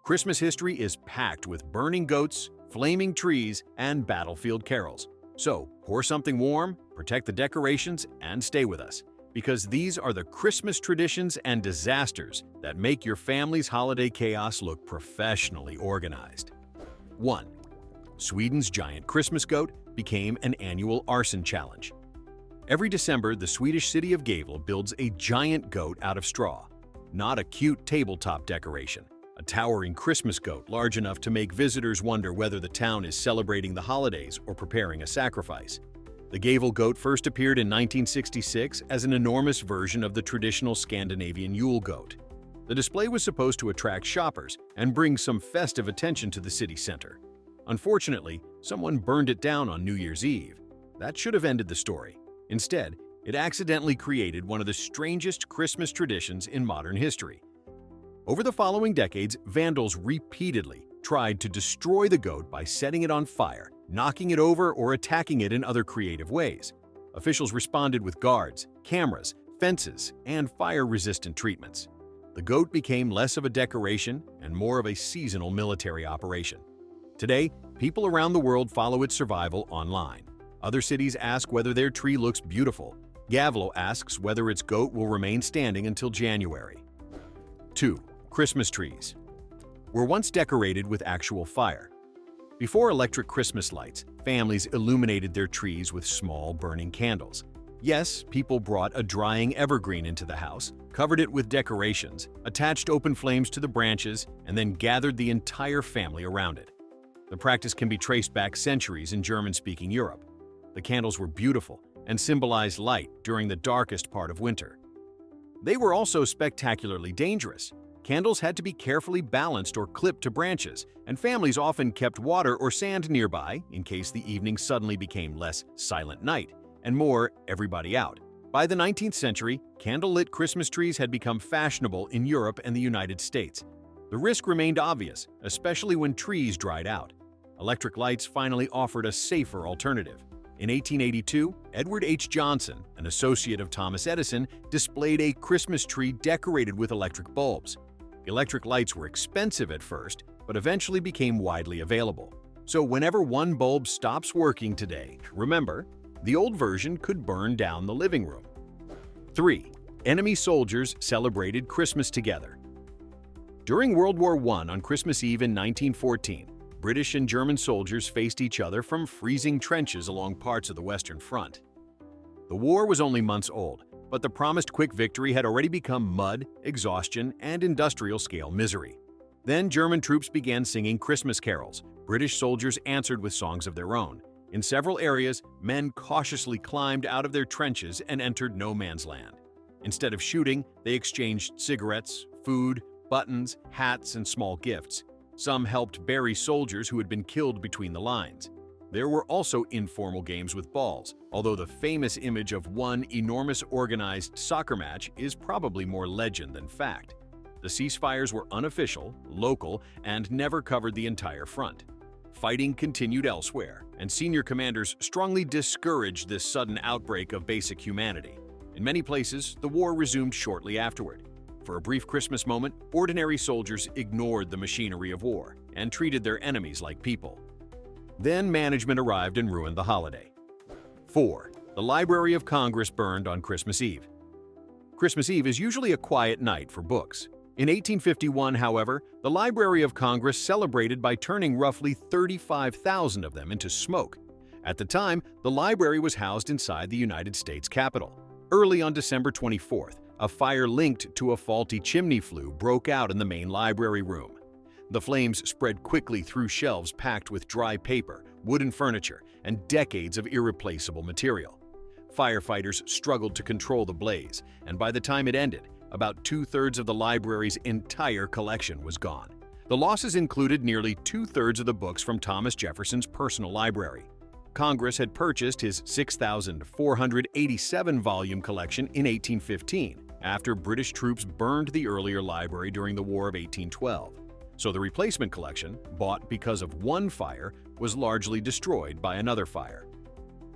Christmas history is packed with burning goats, flaming trees, and battlefield carols. So, pour something warm, protect the decorations, and stay with us, because these are the Christmas traditions and disasters that make your family's holiday chaos look professionally organized. 1. Sweden's giant Christmas goat became an annual arson challenge. Every December, the Swedish city of Gävle builds a giant goat out of straw. Not a cute tabletop decoration, a towering Christmas goat large enough to make visitors wonder whether the town is celebrating the holidays or preparing a sacrifice. The Gävle goat first appeared in 1966 as an enormous version of the traditional Scandinavian Yule goat. The display was supposed to attract shoppers and bring some festive attention to the city center. Unfortunately, someone burned it down on New Year's Eve. That should have ended the story. Instead, it accidentally created one of the strangest Christmas traditions in modern history. Over the following decades, vandals repeatedly tried to destroy the goat by setting it on fire, knocking it over, or attacking it in other creative ways. Officials responded with guards, cameras, fences, and fire-resistant treatments. The goat became less of a decoration and more of a seasonal military operation. Today, people around the world follow its survival online. Other cities ask whether their tree looks beautiful. Gävle asks whether its goat will remain standing until January. 2. Christmas trees were once decorated with actual fire. Before electric Christmas lights, families illuminated their trees with small burning candles. Yes, people brought a drying evergreen into the house, covered it with decorations, attached open flames to the branches, and then gathered the entire family around it. The practice can be traced back centuries in German-speaking Europe. The candles were beautiful and symbolized light during the darkest part of winter. They were also spectacularly dangerous. Candles had to be carefully balanced or clipped to branches, and families often kept water or sand nearby in case the evening suddenly became less silent night and more everybody out. By the 19th century, candle-lit Christmas trees had become fashionable in Europe and the United States. The risk remained obvious, especially when trees dried out. Electric lights finally offered a safer alternative. In 1882, Edward H. Johnson, an associate of Thomas Edison, displayed a Christmas tree decorated with electric bulbs. Electric lights were expensive at first, but eventually became widely available. So whenever one bulb stops working today, remember, the old version could burn down the living room. 3. Enemy soldiers celebrated Christmas together. During World War I on Christmas Eve in 1914, British and German soldiers faced each other from freezing trenches along parts of the Western Front. The war was only months old, but the promised quick victory had already become mud, exhaustion, and industrial-scale misery. Then German troops began singing Christmas carols. British soldiers answered with songs of their own. In several areas, men cautiously climbed out of their trenches and entered no man's land. Instead of shooting, they exchanged cigarettes, food, buttons, hats, and small gifts. Some helped bury soldiers who had been killed between the lines. There were also informal games with balls, although the famous image of one enormous organized soccer match is probably more legend than fact. The ceasefires were unofficial, local, and never covered the entire front. Fighting continued elsewhere, and senior commanders strongly discouraged this sudden outbreak of basic humanity. In many places, the war resumed shortly afterward. For a brief Christmas moment, ordinary soldiers ignored the machinery of war and treated their enemies like people. Then management arrived and ruined the holiday. 4. The Library of Congress burned on Christmas Eve. Christmas Eve is usually a quiet night for books. In 1851, however, the Library of Congress celebrated by turning roughly 35,000 of them into smoke. At the time, the library was housed inside the United States Capitol. Early on December 24th, a fire linked to a faulty chimney flue broke out in the main library room. The flames spread quickly through shelves packed with dry paper, wooden furniture, and decades of irreplaceable material. Firefighters struggled to control the blaze, and by the time it ended, about 2/3 of the library's entire collection was gone. The losses included nearly 2/3 of the books from Thomas Jefferson's personal library. Congress had purchased his 6,487-volume collection in 1815, after British troops burned the earlier library during the War of 1812. So the replacement collection, bought because of one fire, was largely destroyed by another fire.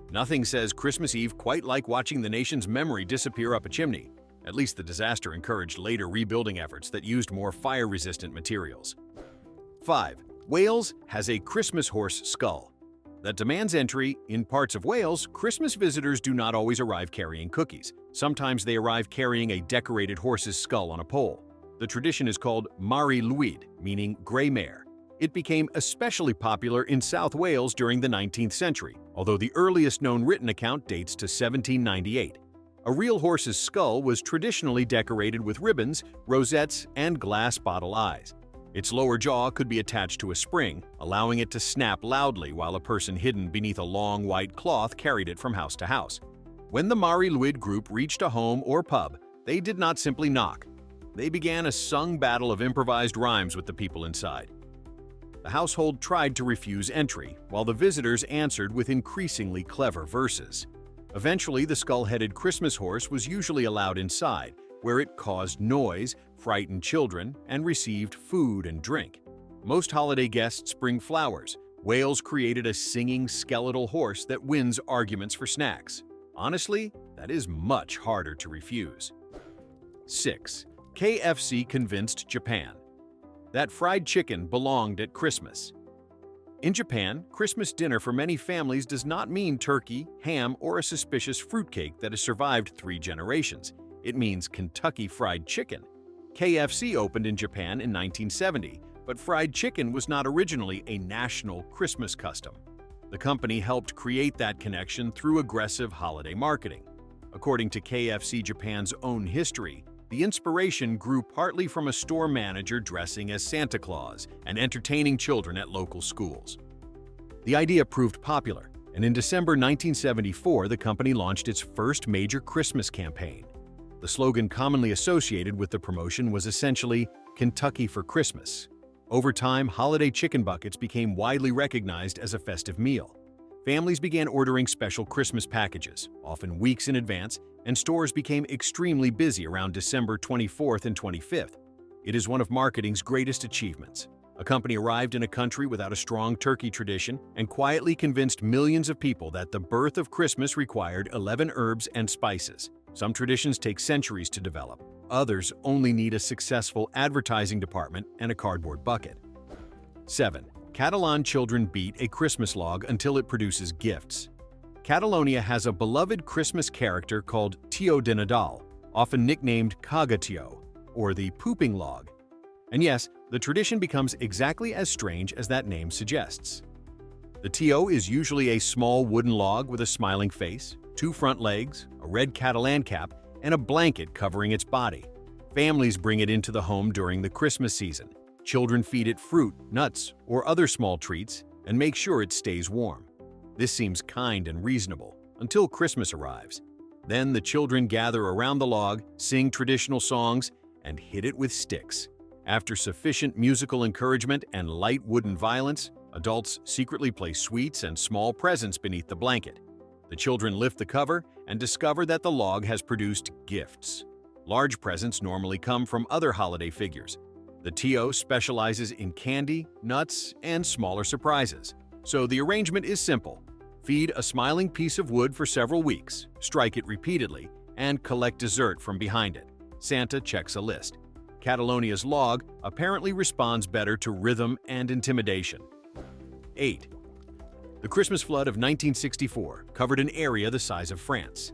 Nothing says Christmas Eve quite like watching the nation's memory disappear up a chimney. At least the disaster encouraged later rebuilding efforts that used more fire-resistant materials. 5. Wales has a Christmas horse skull that demands entry. In parts of Wales, Christmas visitors do not always arrive carrying cookies. Sometimes they arrive carrying a decorated horse's skull on a pole. The tradition is called Mari Lwyd, meaning gray mare. It became especially popular in South Wales during the 19th century, although the earliest known written account dates to 1798. A real horse's skull was traditionally decorated with ribbons, rosettes, and glass bottle eyes. Its lower jaw could be attached to a spring, allowing it to snap loudly while a person hidden beneath a long white cloth carried it from house to house. When the Mari Lwyd group reached a home or pub, they did not simply knock. They began a sung battle of improvised rhymes with the people inside. The household tried to refuse entry, while the visitors answered with increasingly clever verses. Eventually, the skull-headed Christmas horse was usually allowed inside, where it caused noise, frightened children, and received food and drink. Most holiday guests bring flowers. Wales created a singing skeletal horse that wins arguments for snacks. Honestly, that is much harder to refuse. 6. KFC convinced Japan that fried chicken belonged at Christmas. In Japan, Christmas dinner for many families does not mean turkey, ham, or a suspicious fruitcake that has survived 3 generations. It means Kentucky Fried Chicken. KFC opened in Japan in 1970, but fried chicken was not originally a national Christmas custom. The company helped create that connection through aggressive holiday marketing. According to KFC Japan's own history, the inspiration grew partly from a store manager dressing as Santa Claus and entertaining children at local schools. The idea proved popular, and in December 1974, the company launched its first major Christmas campaign. The slogan commonly associated with the promotion was essentially "Kentucky for Christmas." Over time, holiday chicken buckets became widely recognized as a festive meal. Families began ordering special Christmas packages, often weeks in advance, and stores became extremely busy around December 24th and 25th. It is one of marketing's greatest achievements. A company arrived in a country without a strong turkey tradition and quietly convinced millions of people that the birth of Christmas required 11 herbs and spices. Some traditions take centuries to develop. Others only need a successful advertising department and a cardboard bucket. 7. Catalan children beat a Christmas log until it produces gifts. Catalonia has a beloved Christmas character called Tio de Nadal, often nicknamed Cagatio, or the pooping log. And yes, the tradition becomes exactly as strange as that name suggests. The Tio is usually a small wooden log with a smiling face, 2 front legs, a red Catalan cap, and a blanket covering its body. Families bring it into the home during the Christmas season. Children feed it fruit, nuts, or other small treats and make sure it stays warm. This seems kind and reasonable until Christmas arrives. Then the children gather around the log, sing traditional songs, and hit it with sticks. After sufficient musical encouragement and light wooden violence, adults secretly place sweets and small presents beneath the blanket. The children lift the cover and discover that the log has produced gifts. Large presents normally come from other holiday figures. The Tio specializes in candy, nuts, and smaller surprises. So the arrangement is simple. Feed a smiling piece of wood for several weeks, strike it repeatedly, and collect dessert from behind it. Santa checks a list. Catalonia's log apparently responds better to rhythm and intimidation. 8. The Christmas flood of 1964 covered an area the size of France.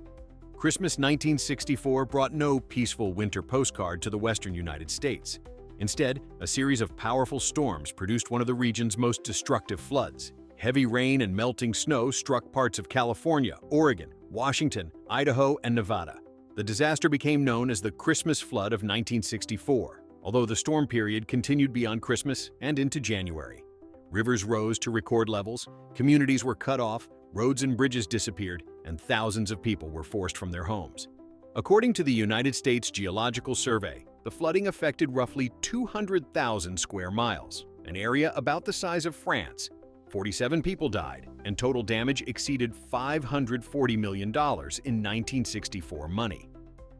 Christmas 1964 brought no peaceful winter postcard to the western United States. Instead, a series of powerful storms produced one of the region's most destructive floods. Heavy rain and melting snow struck parts of California, Oregon, Washington, Idaho, and Nevada. The disaster became known as the Christmas flood of 1964, although the storm period continued beyond Christmas and into January. Rivers rose to record levels, communities were cut off, roads and bridges disappeared, and thousands of people were forced from their homes. According to the United States Geological Survey, the flooding affected roughly 200,000 square miles, an area about the size of France. 47 people died, and total damage exceeded $540 million in 1964 money.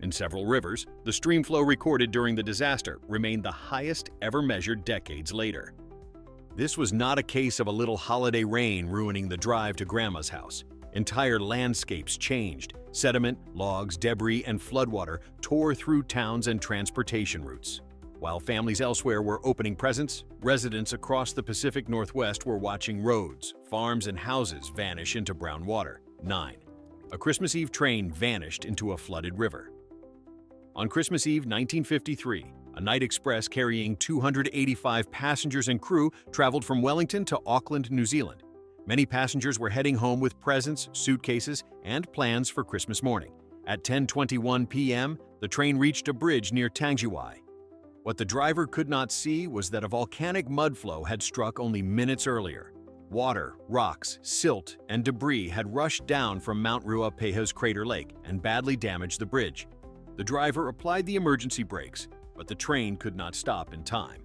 In several rivers, the stream flow recorded during the disaster remained the highest ever measured decades later. This was not a case of a little holiday rain ruining the drive to Grandma's house. Entire landscapes changed. Sediment, logs, debris, and floodwater tore through towns and transportation routes. While families elsewhere were opening presents, residents across the Pacific Northwest were watching roads, farms, and houses vanish into brown water. 9. A Christmas Eve train vanished into a flooded river. On Christmas Eve 1953, a night express carrying 285 passengers and crew traveled from Wellington to Auckland, New Zealand. Many passengers were heading home with presents, suitcases, and plans for Christmas morning. At 10:21 p.m., the train reached a bridge near Tangiwai. What the driver could not see was that a volcanic mud flow had struck only minutes earlier. Water, rocks, silt, and debris had rushed down from Mount Ruapehu's crater lake and badly damaged the bridge. The driver applied the emergency brakes, but the train could not stop in time.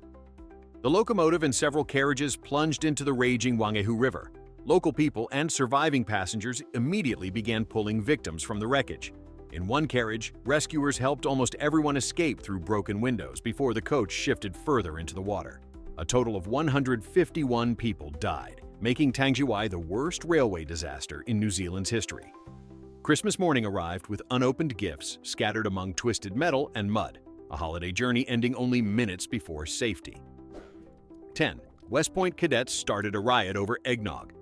The locomotive and several carriages plunged into the raging Wangehu River. Local people and surviving passengers immediately began pulling victims from the wreckage. In one carriage, rescuers helped almost everyone escape through broken windows before the coach shifted further into the water. A total of 151 people died, making Tangiwai the worst railway disaster in New Zealand's history. Christmas morning arrived with unopened gifts scattered among twisted metal and mud, a holiday journey ending only minutes before safety. 10. West Point cadets started a riot over eggnog.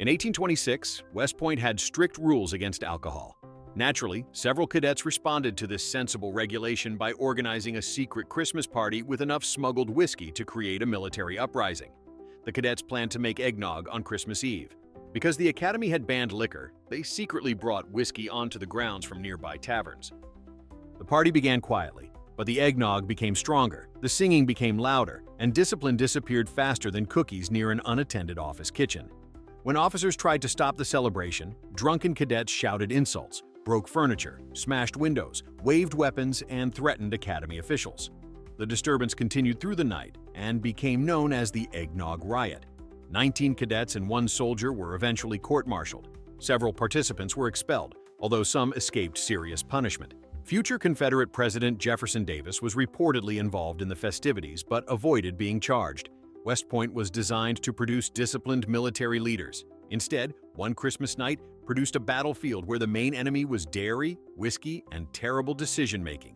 In 1826, West Point had strict rules against alcohol. Naturally, several cadets responded to this sensible regulation by organizing a secret Christmas party with enough smuggled whiskey to create a military uprising. The cadets planned to make eggnog on Christmas Eve. Because the Academy had banned liquor, they secretly brought whiskey onto the grounds from nearby taverns. The party began quietly, but the eggnog became stronger, the singing became louder, and discipline disappeared faster than cookies near an unattended office kitchen. When officers tried to stop the celebration, drunken cadets shouted insults, broke furniture, smashed windows, waved weapons, and threatened Academy officials. The disturbance continued through the night and became known as the Eggnog Riot. 19 cadets and 1 soldier were eventually court-martialed. Several participants were expelled, although some escaped serious punishment. Future Confederate President Jefferson Davis was reportedly involved in the festivities but avoided being charged. West Point was designed to produce disciplined military leaders. Instead, one Christmas night produced a battlefield where the main enemy was dairy, whiskey, and terrible decision-making.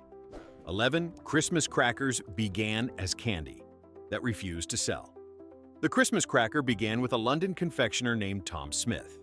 11. Christmas crackers began as candy that refused to sell. The Christmas cracker began with a London confectioner named Tom Smith.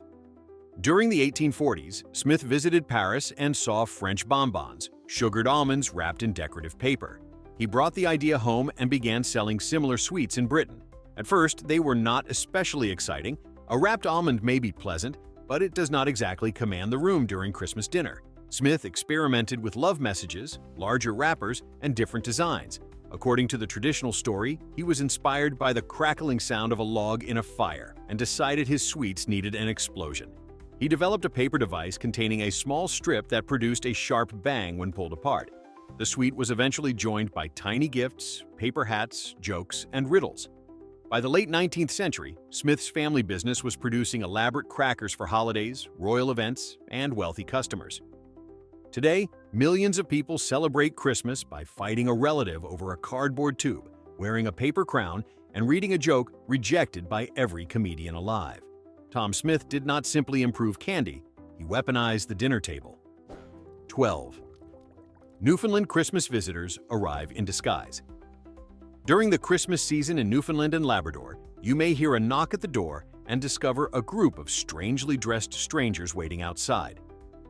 During the 1840s, Smith visited Paris and saw French bonbons, sugared almonds wrapped in decorative paper. He brought the idea home and began selling similar sweets in Britain. At first, they were not especially exciting. A wrapped almond may be pleasant, but it does not exactly command the room during Christmas dinner. Smith experimented with love messages, larger wrappers, and different designs. According to the traditional story, he was inspired by the crackling sound of a log in a fire and decided his sweets needed an explosion. He developed a paper device containing a small strip that produced a sharp bang when pulled apart. The sweet was eventually joined by tiny gifts, paper hats, jokes, and riddles. By the late 19th century, Smith's family business was producing elaborate crackers for holidays, royal events, and wealthy customers. Today, millions of people celebrate Christmas by fighting a relative over a cardboard tube, wearing a paper crown, and reading a joke rejected by every comedian alive. Tom Smith did not simply improve candy, he weaponized the dinner table. 12. Newfoundland Christmas visitors arrive in disguise. During the Christmas season in Newfoundland and Labrador, you may hear a knock at the door and discover a group of strangely dressed strangers waiting outside.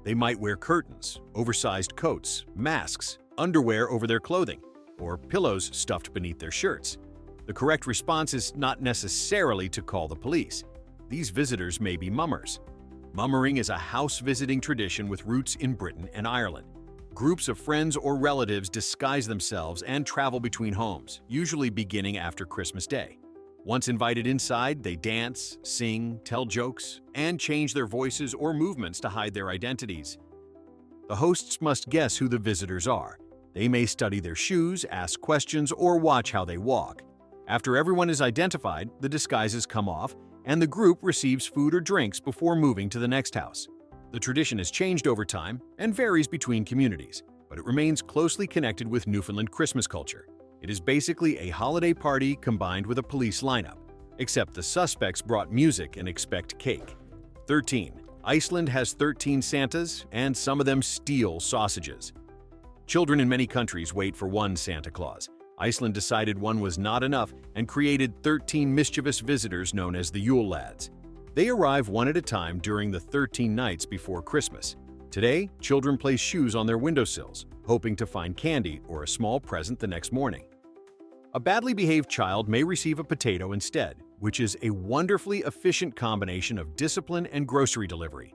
They might wear curtains, oversized coats, masks, underwear over their clothing, or pillows stuffed beneath their shirts. The correct response is not necessarily to call the police. These visitors may be mummers. Mummering is a house-visiting tradition with roots in Britain and Ireland. Groups of friends or relatives disguise themselves and travel between homes, usually beginning after Christmas Day. Once invited inside, they dance, sing, tell jokes, and change their voices or movements to hide their identities. The hosts must guess who the visitors are. They may study their shoes, ask questions, or watch how they walk. After everyone is identified, the disguises come off, and the group receives food or drinks before moving to the next house. The tradition has changed over time and varies between communities, but it remains closely connected with Newfoundland Christmas culture. It is basically a holiday party combined with a police lineup, except the suspects brought music and expect cake. 13. Iceland has 13 Santas, and some of them steal sausages. Children in many countries wait for one Santa Claus. Iceland decided one was not enough and created 13 mischievous visitors known as the Yule Lads. They arrive one at a time during the 13 nights before Christmas. Today, children place shoes on their windowsills, hoping to find candy or a small present the next morning. A badly behaved child may receive a potato instead, which is a wonderfully efficient combination of discipline and grocery delivery.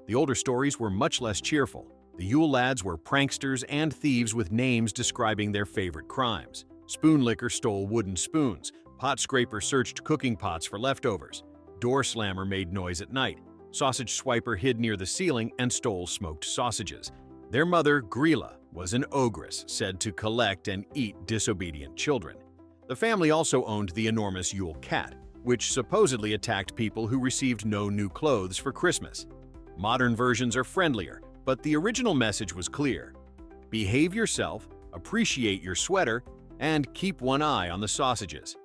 The older stories were much less cheerful. The Yule Lads were pranksters and thieves with names describing their favorite crimes. Spoon licker stole wooden spoons, pot scraper searched cooking pots for leftovers, door slammer made noise at night, sausage swiper hid near the ceiling and stole smoked sausages. Their mother, Grilla, was an ogress said to collect and eat disobedient children. The family also owned the enormous Yule Cat, which supposedly attacked people who received no new clothes for Christmas. Modern versions are friendlier, but the original message was clear. Behave yourself, appreciate your sweater, and keep one eye on the sausages.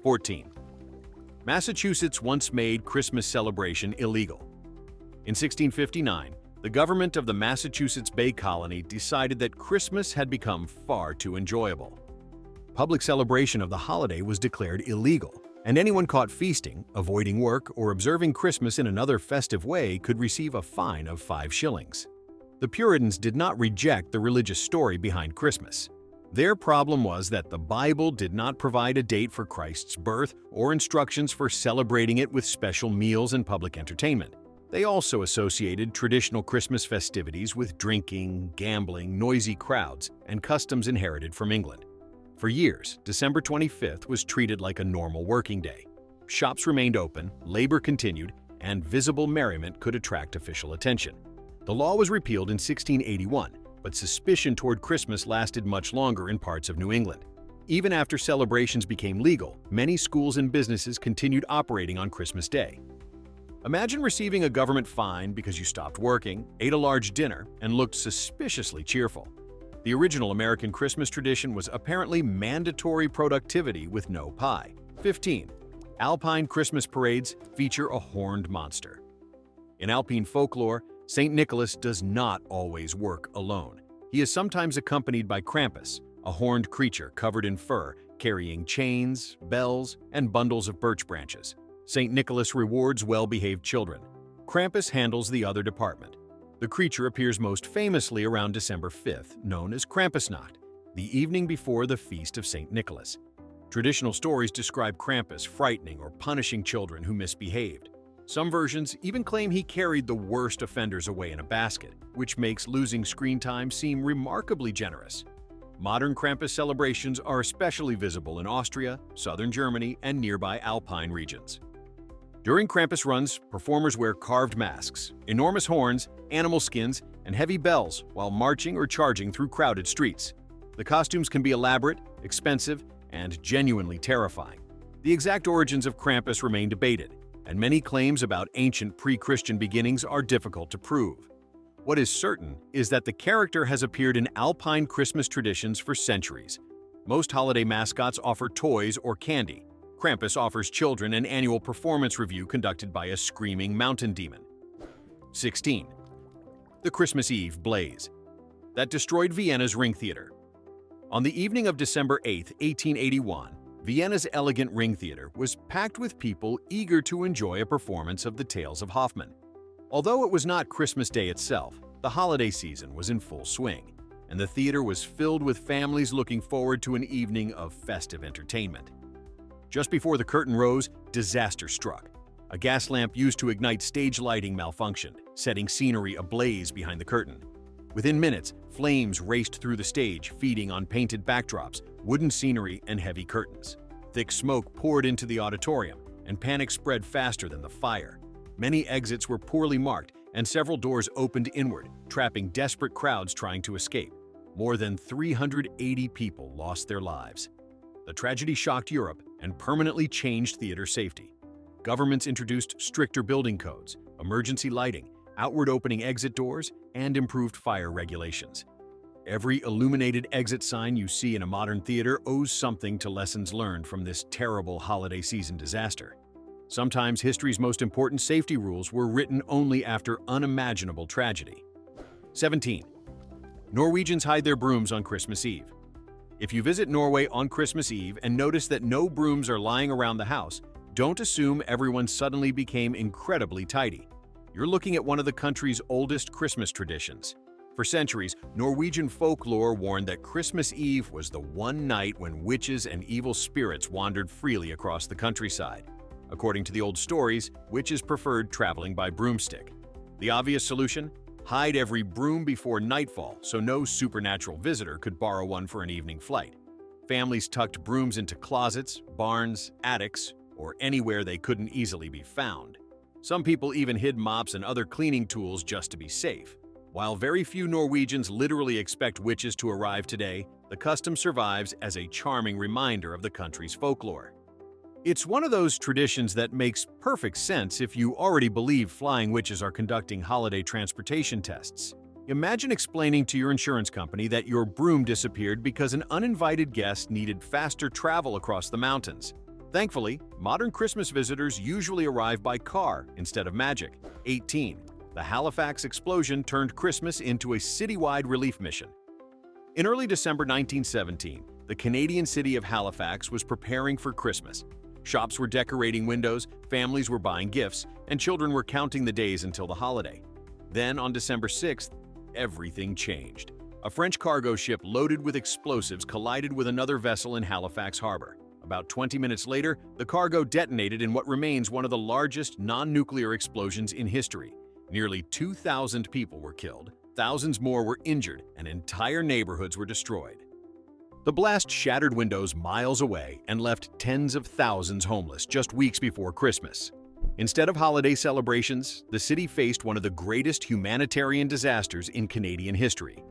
14. Massachusetts once made Christmas celebration illegal. In 1659, the government of the Massachusetts Bay Colony decided that Christmas had become far too enjoyable. Public celebration of the holiday was declared illegal, and anyone caught feasting, avoiding work, or observing Christmas in another festive way could receive a fine of 5 shillings. The Puritans did not reject the religious story behind Christmas. Their problem was that the Bible did not provide a date for Christ's birth or instructions for celebrating it with special meals and public entertainment. They also associated traditional Christmas festivities with drinking, gambling, noisy crowds, and customs inherited from England. For years, December 25th was treated like a normal working day. Shops remained open, labor continued, and visible merriment could attract official attention. The law was repealed in 1681, but suspicion toward Christmas lasted much longer in parts of New England. Even after celebrations became legal, many schools and businesses continued operating on Christmas Day. Imagine receiving a government fine because you stopped working, ate a large dinner, and looked suspiciously cheerful. The original American Christmas tradition was apparently mandatory productivity with no pie. 15. Alpine Christmas parades feature a horned monster. In Alpine folklore, St. Nicholas does not always work alone. He is sometimes accompanied by Krampus, a horned creature covered in fur, carrying chains, bells, and bundles of birch branches. St. Nicholas rewards well-behaved children. Krampus handles the other department. The creature appears most famously around December 5th, known as Krampusnacht, the evening before the feast of St. Nicholas. Traditional stories describe Krampus frightening or punishing children who misbehaved. Some versions even claim he carried the worst offenders away in a basket, which makes losing screen time seem remarkably generous. Modern Krampus celebrations are especially visible in Austria, southern Germany, and nearby Alpine regions. During Krampus runs, performers wear carved masks, enormous horns, animal skins, and heavy bells while marching or charging through crowded streets. The costumes can be elaborate, expensive, and genuinely terrifying. The exact origins of Krampus remain debated, and many claims about ancient pre-Christian beginnings are difficult to prove. What is certain is that the character has appeared in Alpine Christmas traditions for centuries. Most holiday mascots offer toys or candy. Krampus offers children an annual performance review conducted by a screaming mountain demon. 16. The Christmas Eve Blaze that destroyed Vienna's Ring Theater. On the evening of December 8, 1881, Vienna's elegant Ring Theater was packed with people eager to enjoy a performance of the Tales of Hoffmann. Although it was not Christmas Day itself, the holiday season was in full swing, and the theater was filled with families looking forward to an evening of festive entertainment. Just before the curtain rose, disaster struck. A gas lamp used to ignite stage lighting malfunctioned, setting scenery ablaze behind the curtain. Within minutes, flames raced through the stage, feeding on painted backdrops, wooden scenery, and heavy curtains. Thick smoke poured into the auditorium, and panic spread faster than the fire. Many exits were poorly marked, and several doors opened inward, trapping desperate crowds trying to escape. More than 380 people lost their lives. The tragedy shocked Europe and permanently changed theater safety. Governments introduced stricter building codes, emergency lighting, outward opening exit doors, and improved fire regulations. Every illuminated exit sign you see in a modern theater owes something to lessons learned from this terrible holiday season disaster. Sometimes history's most important safety rules were written only after unimaginable tragedy. 17. Norwegians hide their brooms on Christmas Eve. If you visit Norway on Christmas Eve and notice that no brooms are lying around the house, don't assume everyone suddenly became incredibly tidy. You're looking at one of the country's oldest Christmas traditions. For centuries, Norwegian folklore warned that Christmas Eve was the one night when witches and evil spirits wandered freely across the countryside. According to the old stories, witches preferred traveling by broomstick. The obvious solution? Hide every broom before nightfall so no supernatural visitor could borrow one for an evening flight. Families tucked brooms into closets, barns, attics, or anywhere they couldn't easily be found. Some people even hid mops and other cleaning tools just to be safe. While very few Norwegians literally expect witches to arrive today, the custom survives as a charming reminder of the country's folklore. It's one of those traditions that makes perfect sense if you already believe flying witches are conducting holiday transportation tests. Imagine explaining to your insurance company that your broom disappeared because an uninvited guest needed faster travel across the mountains. Thankfully, modern Christmas visitors usually arrive by car instead of magic. 18. The Halifax explosion turned Christmas into a citywide relief mission. In early December 1917, the Canadian city of Halifax was preparing for Christmas. Shops were decorating windows, families were buying gifts, and children were counting the days until the holiday. Then, on December 6th, everything changed. A French cargo ship loaded with explosives collided with another vessel in Halifax Harbor. About 20 minutes later, the cargo detonated in what remains one of the largest non-nuclear explosions in history. Nearly 2,000 people were killed, thousands more were injured, and entire neighborhoods were destroyed. The blast shattered windows miles away and left tens of thousands homeless just weeks before Christmas. Instead of holiday celebrations, the city faced one of the greatest humanitarian disasters in Canadian history.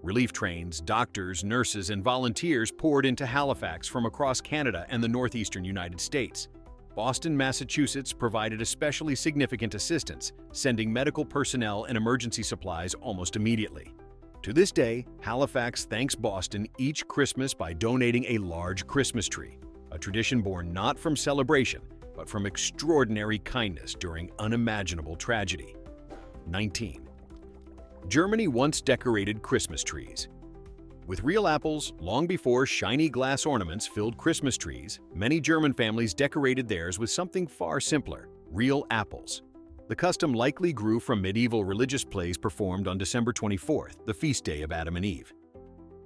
Relief trains, doctors, nurses, and volunteers poured into Halifax from across Canada and the northeastern United States. Boston, Massachusetts provided especially significant assistance, sending medical personnel and emergency supplies almost immediately. To this day, Halifax thanks Boston each Christmas by donating a large Christmas tree, a tradition born not from celebration, but from extraordinary kindness during unimaginable tragedy. 19. Germany once decorated Christmas trees. With real apples, long before shiny glass ornaments filled Christmas trees, many German families decorated theirs with something far simpler: real apples. The custom likely grew from medieval religious plays performed on December 24th, the feast day of Adam and Eve.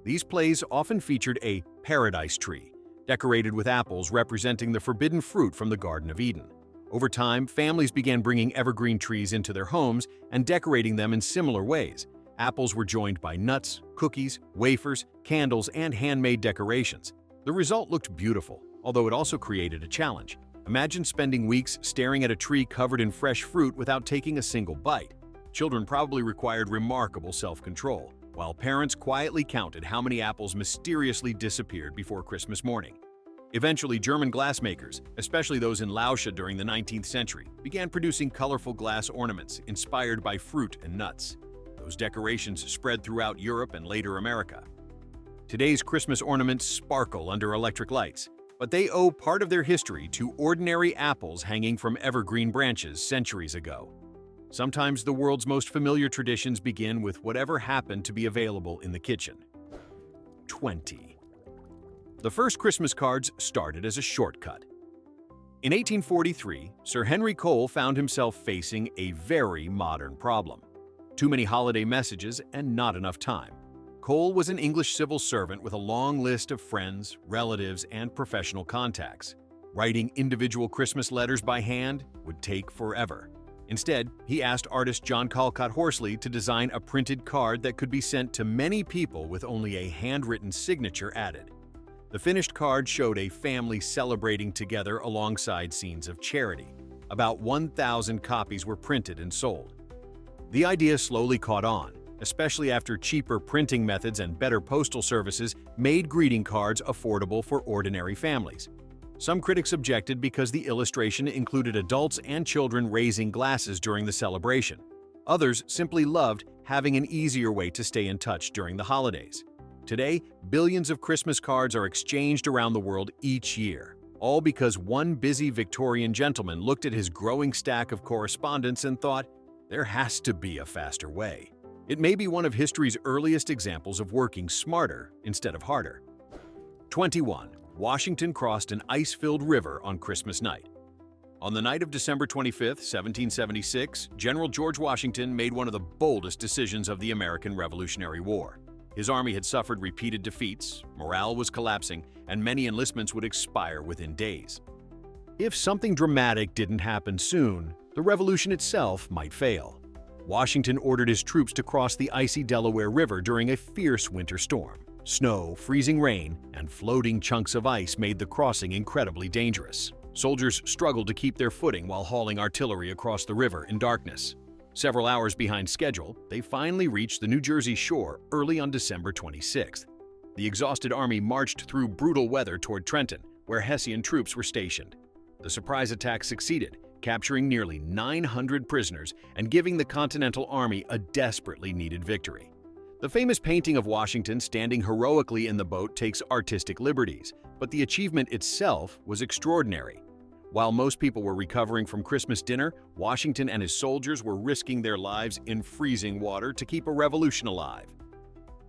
These plays often featured a paradise tree, decorated with apples representing the forbidden fruit from the Garden of Eden. Over time, families began bringing evergreen trees into their homes and decorating them in similar ways. Apples were joined by nuts, cookies, wafers, candles, and handmade decorations. The result looked beautiful, although it also created a challenge. Imagine spending weeks staring at a tree covered in fresh fruit without taking a single bite. Children probably required remarkable self-control, while parents quietly counted how many apples mysteriously disappeared before Christmas morning. Eventually, German glassmakers, especially those in Lauscha during the 19th century, began producing colorful glass ornaments inspired by fruit and nuts. Those decorations spread throughout Europe and later America. Today's Christmas ornaments sparkle under electric lights, but they owe part of their history to ordinary apples hanging from evergreen branches centuries ago. Sometimes the world's most familiar traditions begin with whatever happened to be available in the kitchen. 20. The first Christmas cards started as a shortcut. In 1843, Sir Henry Cole found himself facing a very modern problem: too many holiday messages and not enough time. Cole was an English civil servant with a long list of friends, relatives, and professional contacts. Writing individual Christmas letters by hand would take forever. Instead, he asked artist John Callcott Horsley to design a printed card that could be sent to many people with only a handwritten signature added. The finished card showed a family celebrating together alongside scenes of charity. About 1,000 copies were printed and sold. The idea slowly caught on, especially after cheaper printing methods and better postal services made greeting cards affordable for ordinary families. Some critics objected because the illustration included adults and children raising glasses during the celebration. Others simply loved having an easier way to stay in touch during the holidays. Today, billions of Christmas cards are exchanged around the world each year, all because one busy Victorian gentleman looked at his growing stack of correspondence and thought, there has to be a faster way. It may be one of history's earliest examples of working smarter instead of harder. 21. Washington crossed an ice-filled river on Christmas night. On the night of December 25, 1776, General George Washington made one of the boldest decisions of the American Revolutionary War. His army had suffered repeated defeats, morale was collapsing, and many enlistments would expire within days. If something dramatic didn't happen soon, the revolution itself might fail. Washington ordered his troops to cross the icy Delaware River during a fierce winter storm. Snow, freezing rain, and floating chunks of ice made the crossing incredibly dangerous. Soldiers struggled to keep their footing while hauling artillery across the river in darkness. Several hours behind schedule, they finally reached the New Jersey shore early on December 26th. The exhausted army marched through brutal weather toward Trenton, where Hessian troops were stationed. The surprise attack succeeded, capturing nearly 900 prisoners and giving the Continental Army a desperately needed victory. The famous painting of Washington standing heroically in the boat takes artistic liberties, but the achievement itself was extraordinary. While most people were recovering from Christmas dinner, Washington and his soldiers were risking their lives in freezing water to keep a revolution alive.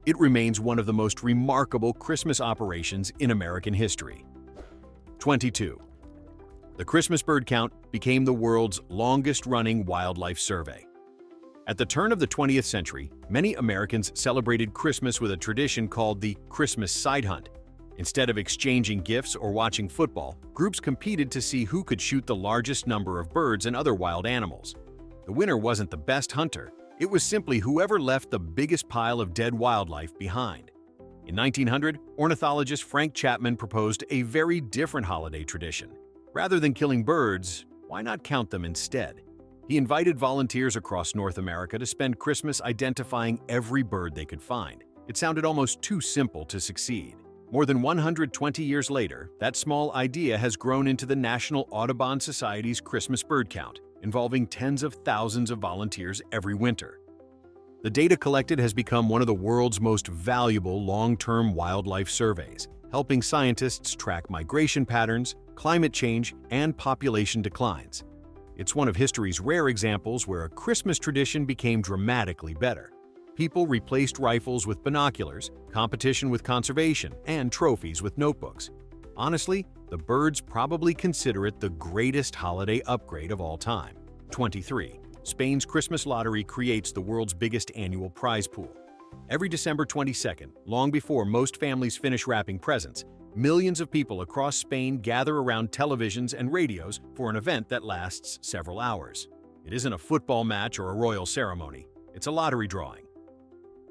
It remains one of the most remarkable Christmas operations in American history. 22. The Christmas bird count became the world's longest-running wildlife survey. At the turn of the 20th century, many Americans celebrated Christmas with a tradition called the Christmas side hunt. Instead of exchanging gifts or watching football, groups competed to see who could shoot the largest number of birds and other wild animals. The winner wasn't the best hunter, it was simply whoever left the biggest pile of dead wildlife behind. In 1900, ornithologist Frank Chapman proposed a very different holiday tradition. Rather than killing birds, why not count them instead? He invited volunteers across North America to spend Christmas identifying every bird they could find. It sounded almost too simple to succeed. More than 120 years later, that small idea has grown into the National Audubon Society's Christmas bird count, involving tens of thousands of volunteers every winter. The data collected has become one of the world's most valuable long-term wildlife surveys, helping scientists track migration patterns, climate change, and population declines. It's one of history's rare examples where a Christmas tradition became dramatically better. People replaced rifles with binoculars, competition with conservation, and trophies with notebooks. Honestly, the birds probably consider it the greatest holiday upgrade of all time. 23. Spain's Christmas lottery creates the world's biggest annual prize pool. Every December 22nd, long before most families finish wrapping presents, millions of people across Spain gather around televisions and radios for an event that lasts several hours. It isn't a football match or a royal ceremony. It's a lottery drawing.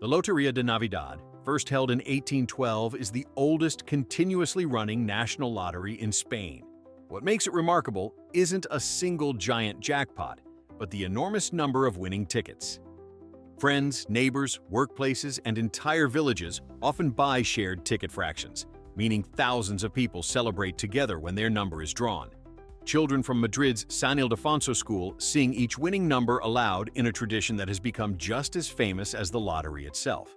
The Loteria de Navidad, first held in 1812, is the oldest continuously running national lottery in Spain. What makes it remarkable isn't a single giant jackpot, but the enormous number of winning tickets. Friends, neighbors, workplaces, and entire villages often buy shared ticket fractions, meaning thousands of people celebrate together when their number is drawn. Children from Madrid's San Ildefonso school sing each winning number aloud in a tradition that has become just as famous as the lottery itself.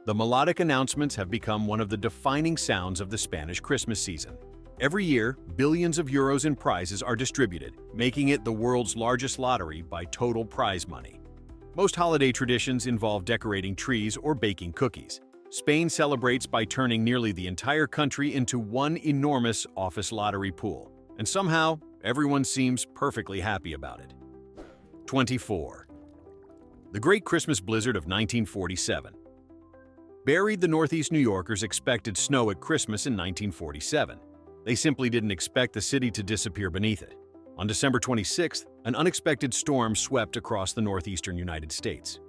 The melodic announcements have become one of the defining sounds of the Spanish Christmas season. Every year, billions of euros in prizes are distributed, making it the world's largest lottery by total prize money. Most holiday traditions involve decorating trees or baking cookies. Spain celebrates by turning nearly the entire country into one enormous office lottery pool, and somehow, everyone seems perfectly happy about it. 24. The Great Christmas Blizzard of 1947 buried the Northeast New Yorkers' expected snow at Christmas in 1947. They simply didn't expect the city to disappear beneath it. On December 26th, an unexpected storm swept across the northeastern United States.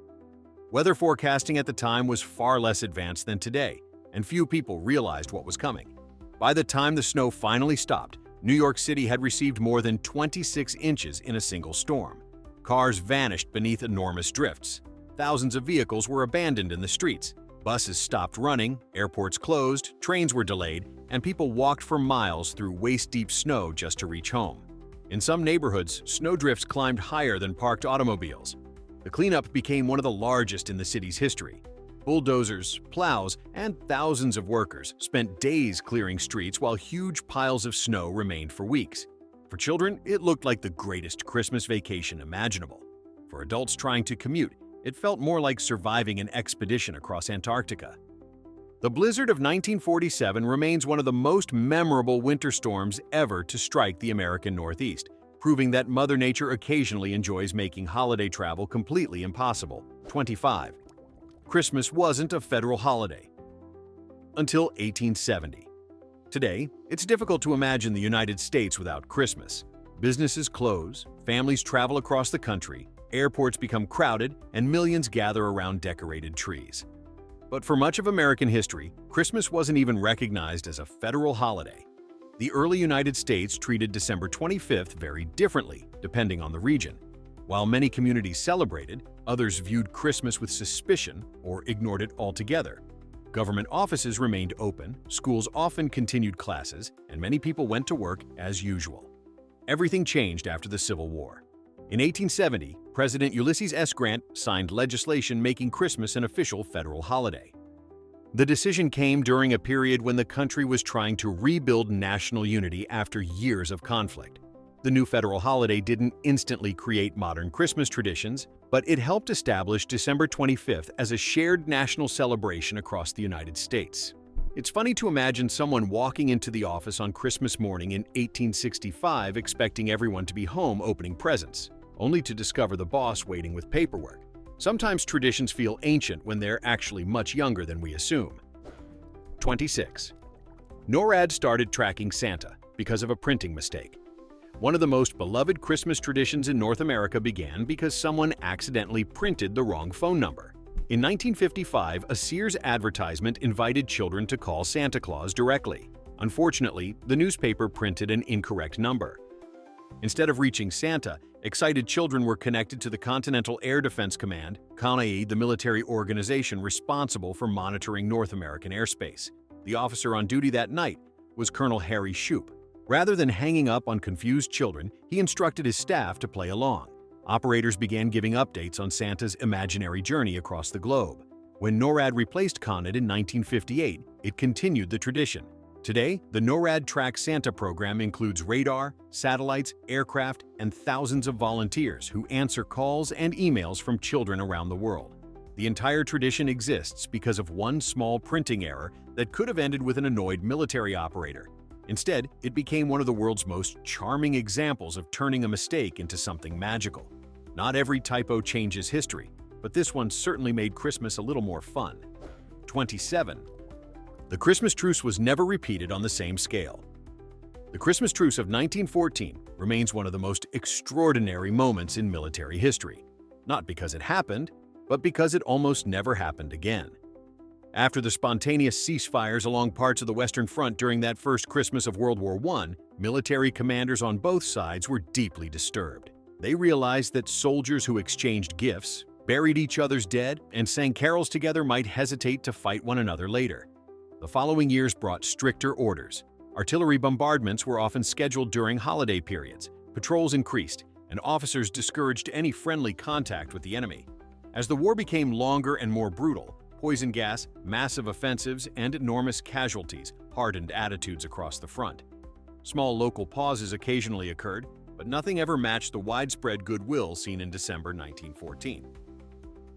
Weather forecasting at the time was far less advanced than today, and few people realized what was coming. By the time the snow finally stopped, New York City had received more than 26 inches in a single storm. Cars vanished beneath enormous drifts. Thousands of vehicles were abandoned in the streets. Buses stopped running, airports closed, trains were delayed, and people walked for miles through waist-deep snow just to reach home. In some neighborhoods, snowdrifts climbed higher than parked automobiles. The cleanup became one of the largest in the city's history. Bulldozers, plows, and thousands of workers spent days clearing streets while huge piles of snow remained for weeks. For children, it looked like the greatest Christmas vacation imaginable. For adults trying to commute, it felt more like surviving an expedition across Antarctica. The blizzard of 1947 remains one of the most memorable winter storms ever to strike the American Northeast, proving that Mother Nature occasionally enjoys making holiday travel completely impossible. 25. Christmas wasn't a federal holiday until 1870. Today, it's difficult to imagine the United States without Christmas. Businesses close, families travel across the country, airports become crowded, and millions gather around decorated trees. But for much of American history, Christmas wasn't even recognized as a federal holiday. The early United States treated December 25th very differently, depending on the region. While many communities celebrated, others viewed Christmas with suspicion or ignored it altogether. Government offices remained open, schools often continued classes, and many people went to work as usual. Everything changed after the Civil War. In 1870, President Ulysses S. Grant signed legislation making Christmas an official federal holiday. The decision came during a period when the country was trying to rebuild national unity after years of conflict. The new federal holiday didn't instantly create modern Christmas traditions, but it helped establish December 25th as a shared national celebration across the United States. It's funny to imagine someone walking into the office on Christmas morning in 1865 expecting everyone to be home opening presents, only to discover the boss waiting with paperwork. Sometimes traditions feel ancient when they're actually much younger than we assume. 26. NORAD started tracking Santa because of a printing mistake. One of the most beloved Christmas traditions in North America began because someone accidentally printed the wrong phone number. In 1955, a Sears advertisement invited children to call Santa Claus directly. Unfortunately, the newspaper printed an incorrect number. Instead of reaching Santa, excited children were connected to the Continental Air Defense Command, CONAID, the military organization responsible for monitoring North American airspace. The officer on duty that night was Colonel Harry Shoup. Rather than hanging up on confused children, he instructed his staff to play along. Operators began giving updates on Santa's imaginary journey across the globe. When NORAD replaced CONAID in 1958, it continued the tradition. Today, the NORAD Track Santa program includes radar, satellites, aircraft, and thousands of volunteers who answer calls and emails from children around the world. The entire tradition exists because of one small printing error that could have ended with an annoyed military operator. Instead, it became one of the world's most charming examples of turning a mistake into something magical. Not every typo changes history, but this one certainly made Christmas a little more fun. 27. The Christmas truce was never repeated on the same scale. The Christmas truce of 1914 remains one of the most extraordinary moments in military history, not because it happened, but because it almost never happened again. After the spontaneous ceasefires along parts of the Western Front during that first Christmas of World War I, military commanders on both sides were deeply disturbed. They realized that soldiers who exchanged gifts, buried each other's dead, and sang carols together might hesitate to fight one another later. The following years brought stricter orders. Artillery bombardments were often scheduled during holiday periods, patrols increased, and officers discouraged any friendly contact with the enemy. As the war became longer and more brutal, poison gas, massive offensives, and enormous casualties hardened attitudes across the front. Small local pauses occasionally occurred, but nothing ever matched the widespread goodwill seen in December 1914.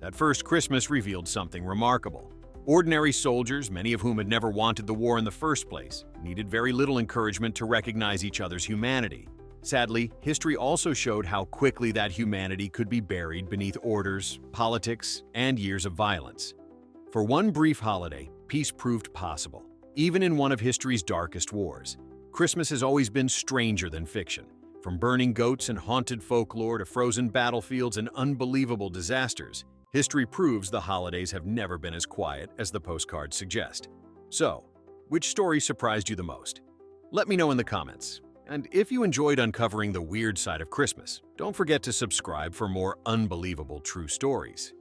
That first Christmas revealed something remarkable. Ordinary soldiers, many of whom had never wanted the war in the first place, needed very little encouragement to recognize each other's humanity. Sadly, history also showed how quickly that humanity could be buried beneath orders, politics, and years of violence. For one brief holiday, peace proved possible, even in one of history's darkest wars. Christmas has always been stranger than fiction. From burning goats and haunted folklore to frozen battlefields and unbelievable disasters, history proves the holidays have never been as quiet as the postcards suggest. So, which story surprised you the most? Let me know in the comments. And if you enjoyed uncovering the weird side of Christmas, don't forget to subscribe for more unbelievable true stories.